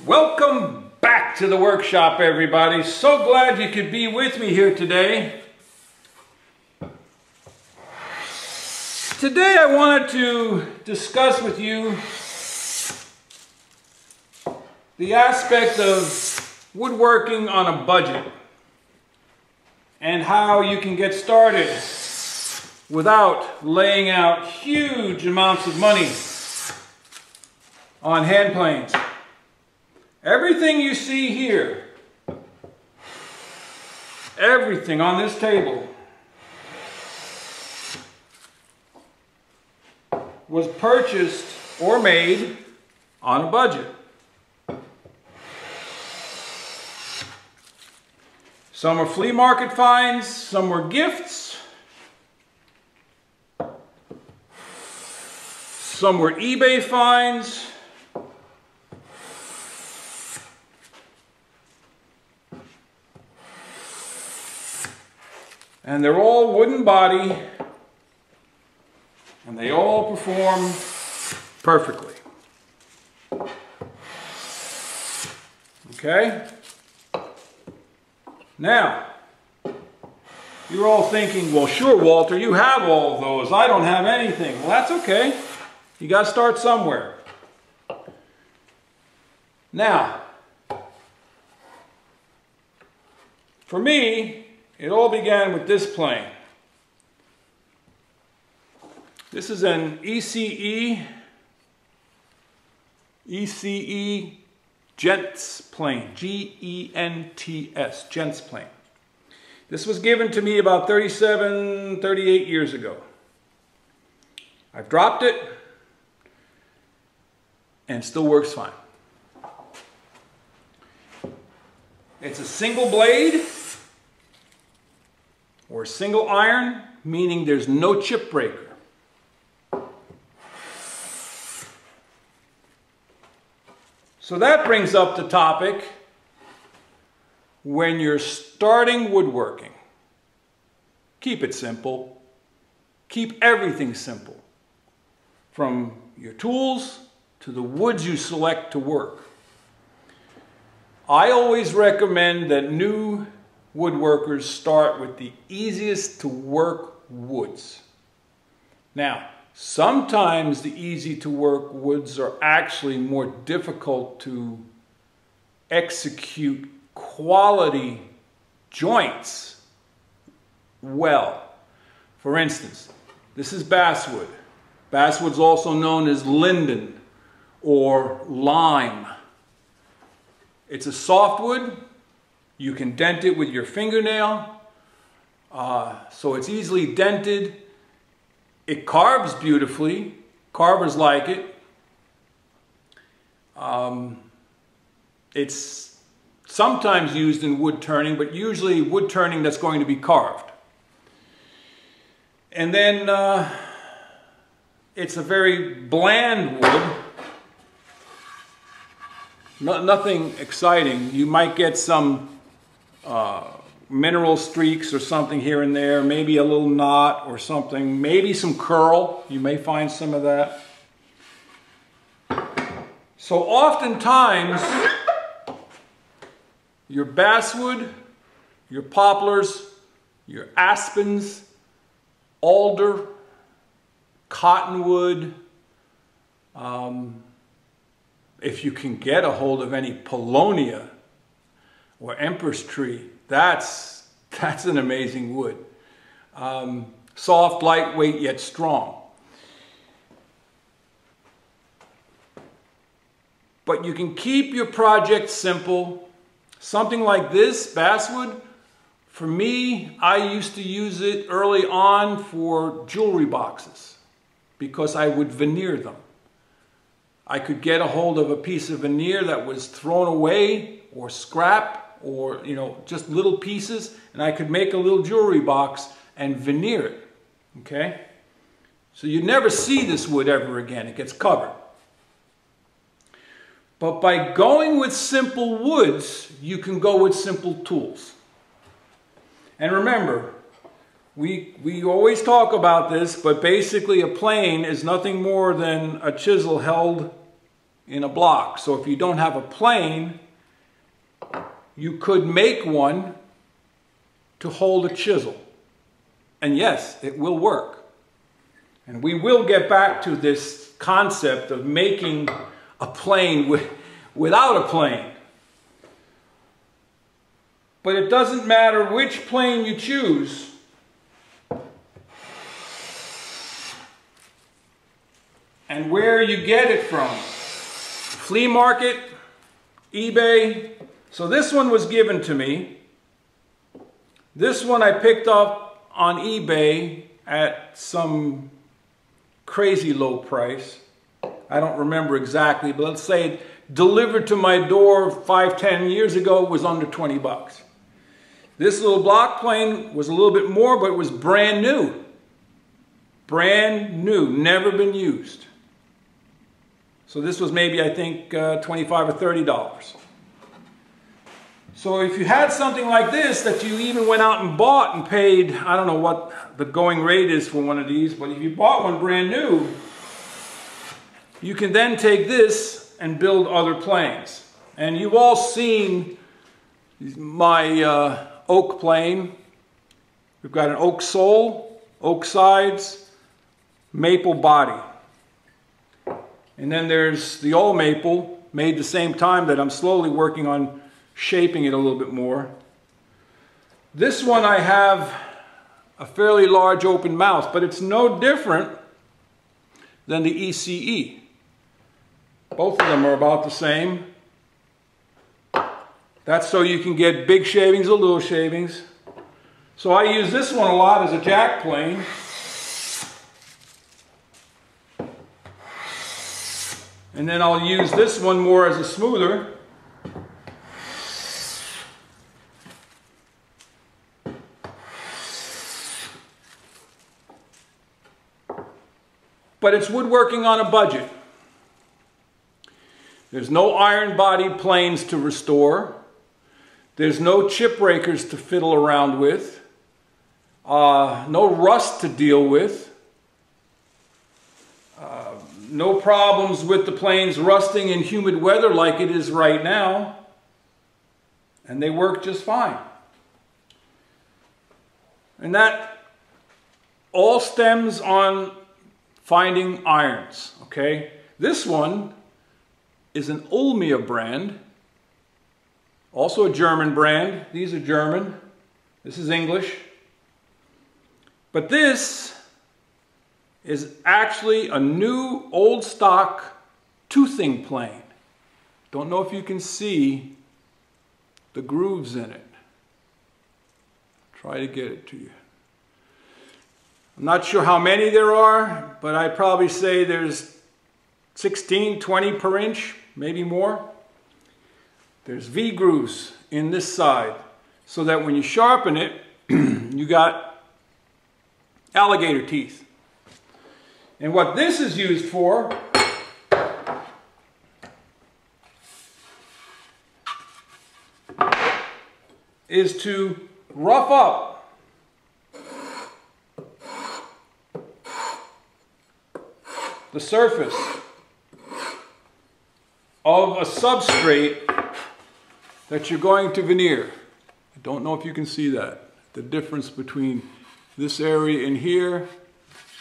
Welcome back to the workshop, everybody. So glad you could be with me here today. Today I wanted to discuss with you the aspect of woodworking on a budget and how you can get started without laying out huge amounts of money on hand planes. Everything you see here, everything on this table was purchased or made on a budget. Some are flea market finds, some were gifts, some were eBay finds, and they're all wooden body, and they all perform perfectly. Okay? Now, you're all thinking, well, sure, Walter, you have all of those. I don't have anything. Well, that's okay. You got to start somewhere. Now, for me, it all began with this plane. This is an ECE Gents plane, G-E-N-T-S, Gents plane. This was given to me about 38 years ago. I've dropped it and it still works fine. It's a single blade or a single iron, meaning there's no chip breaker. So that brings up the topic, when you're starting woodworking, keep it simple. Keep everything simple, from your tools to the woods you select to work. I always recommend that new woodworkers start with the easiest to work woods. Now, sometimes the easy to work woods are actually more difficult to execute quality joints well. For instance, this is basswood. Basswood's also known as linden or lime. It's a softwood. You can dent it with your fingernail, so it's easily dented. It carves beautifully. Carvers like it. It's sometimes used in wood turning, but usually wood turning that's going to be carved. And then it's a very bland wood. Nothing exciting. You might get some mineral streaks or something here and there, maybe a little knot or something, maybe some curl. You may find some of that. So oftentimes, your basswood, your poplars, your aspens, alder, cottonwood, if you can get a hold of any paulownia or empress tree, that's an amazing wood. Soft, lightweight, yet strong. But you can keep your project simple. Something like this, basswood, for me, I used to use it early on for jewelry boxes because I would veneer them. I could get a hold of a piece of veneer that was thrown away or scrap, or just little pieces, and I could make a little jewelry box and veneer it. Okay? So you never see this wood ever again. It gets covered. But by going with simple woods, you can go with simple tools. And remember, we always talk about this, but basically a plane is nothing more than a chisel held in a block. So if you don't have a plane, you could make one to hold a chisel. And yes, it will work. And we will get back to this concept of making a plane without a plane. But it doesn't matter which plane you choose. And where you get it from. Flea market, eBay. So this one was given to me. This one I picked up on eBay at some crazy low price. I don't remember exactly, but let's say it delivered to my door 5-10 years ago was under 20 bucks. This little block plane was a little bit more, but it was brand new. Brand new, never been used. So this was maybe, I think, $25 or $30. So if you had something like this that you even went out and bought and paid, I don't know what the going rate is for one of these, but if you bought one brand new, you can then take this and build other planes. And you've all seen my oak plane. We've got an oak sole, oak sides, maple body. And then there's the old maple, made the same time that I'm slowly working on shaping it a little bit more. This one I have a fairly large open mouth, but it's no different than the ECE. Both of them are about the same. That's so you can get big shavings or little shavings. So I use this one a lot as a jack plane. And then I'll use this one more as a smoother. But it's woodworking on a budget. There's no iron body planes to restore. There's no chip breakers to fiddle around with. No rust to deal with. No problems with the planes rusting in humid weather like it is right now. And they work just fine. And that all stems on finding irons, okay? This one is an Ulmia brand, also a German brand. These are German. This is English. But this is actually a new old stock toothing plane. Don't know if you can see the grooves in it. Try to get it to you. I'm not sure how many there are, but I'd probably say there's 16, 20 per inch, maybe more. There's V grooves in this side, so that when you sharpen it, you got alligator teeth. And what this is used for is to rough up the surface of a substrate that you're going to veneer. I don't know if you can see that. The difference between this area in here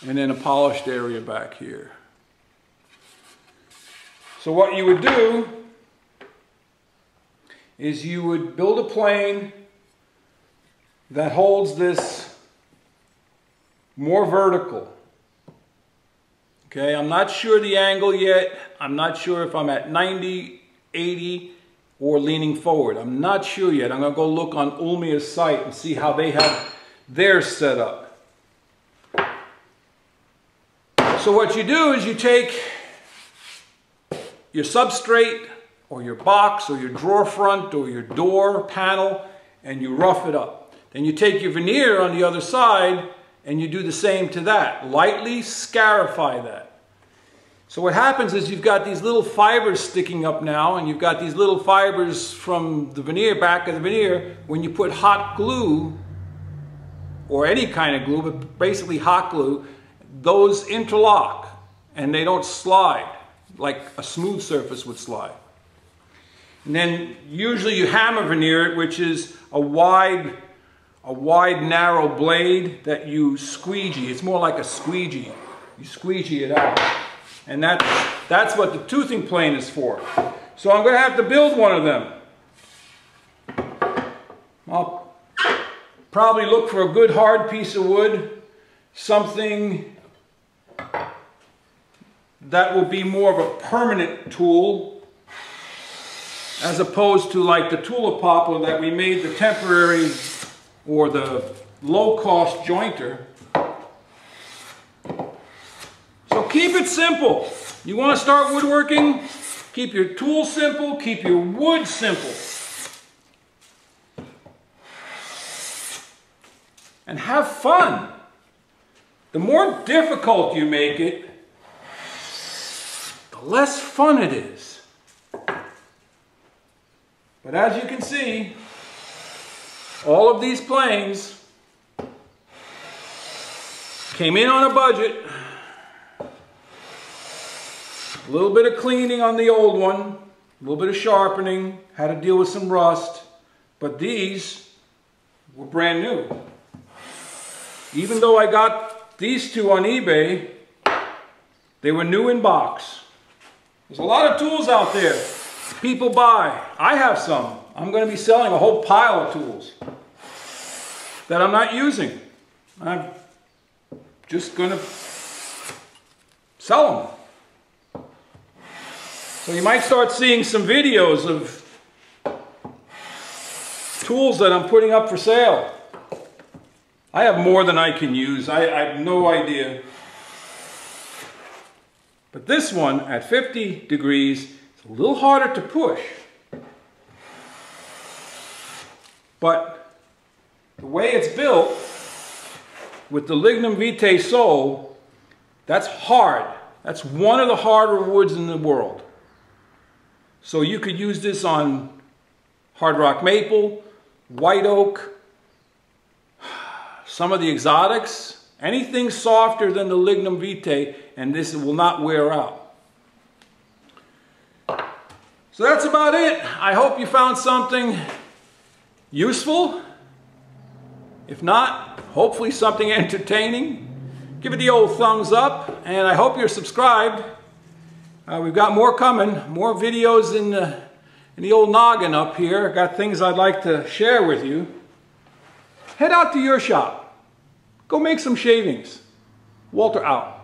and then a polished area back here. So what you would do is you would build a plane that holds this more vertical. Okay, I'm not sure the angle yet. I'm not sure if I'm at 90, 80, or leaning forward. I'm not sure yet. I'm going to go look on Ulmia's site and see how they have theirs set up. So what you do is you take your substrate or your box or your drawer front or your door panel and you rough it up. Then you take your veneer on the other side and you do the same to that. Lightly scarify that. So what happens is you've got these little fibers sticking up now, and you've got these little fibers from the veneer, back of the veneer. When you put hot glue, or any kind of glue, but basically hot glue, those interlock and they don't slide. like a smooth surface would slide. And then usually you hammer veneer it, which is a wide narrow blade that you squeegee. It's more like a squeegee. You squeegee it out. And that's what the toothing plane is for. So I'm going to have to build one of them. I'll probably look for a good hard piece of wood, something that will be more of a permanent tool, as opposed to like the tulip poplar that we made the temporary or the low-cost jointer. So keep it simple. You want to start woodworking? Keep your tools simple, keep your wood simple. And have fun. The more difficult you make it, the less fun it is. But as you can see, all of these planes came in on a budget. A little bit of cleaning on the old one, a little bit of sharpening, had to deal with some rust, but these were brand new. Even though I got these two on eBay, they were new in box. There's a lot of tools out there people buy. I have some. I'm going to be selling a whole pile of tools that I'm not using. I'm just going to sell them. So you might start seeing some videos of tools that I'm putting up for sale. I have more than I can use. I have no idea. But this one at 50 degrees is a little harder to push. But the way it's built with the lignum vitae sole, that's hard. That's one of the harder woods in the world. So you could use this on hard rock maple, white oak, some of the exotics, anything softer than the lignum vitae, and this will not wear out. So that's about it. I hope you found something useful. If not, hopefully something entertaining. Give it the old thumbs up, and I hope you're subscribed. We've got more coming, more videos in the old noggin up here. I've got things I'd like to share with you. Head out to your shop. Go make some shavings. Walter out.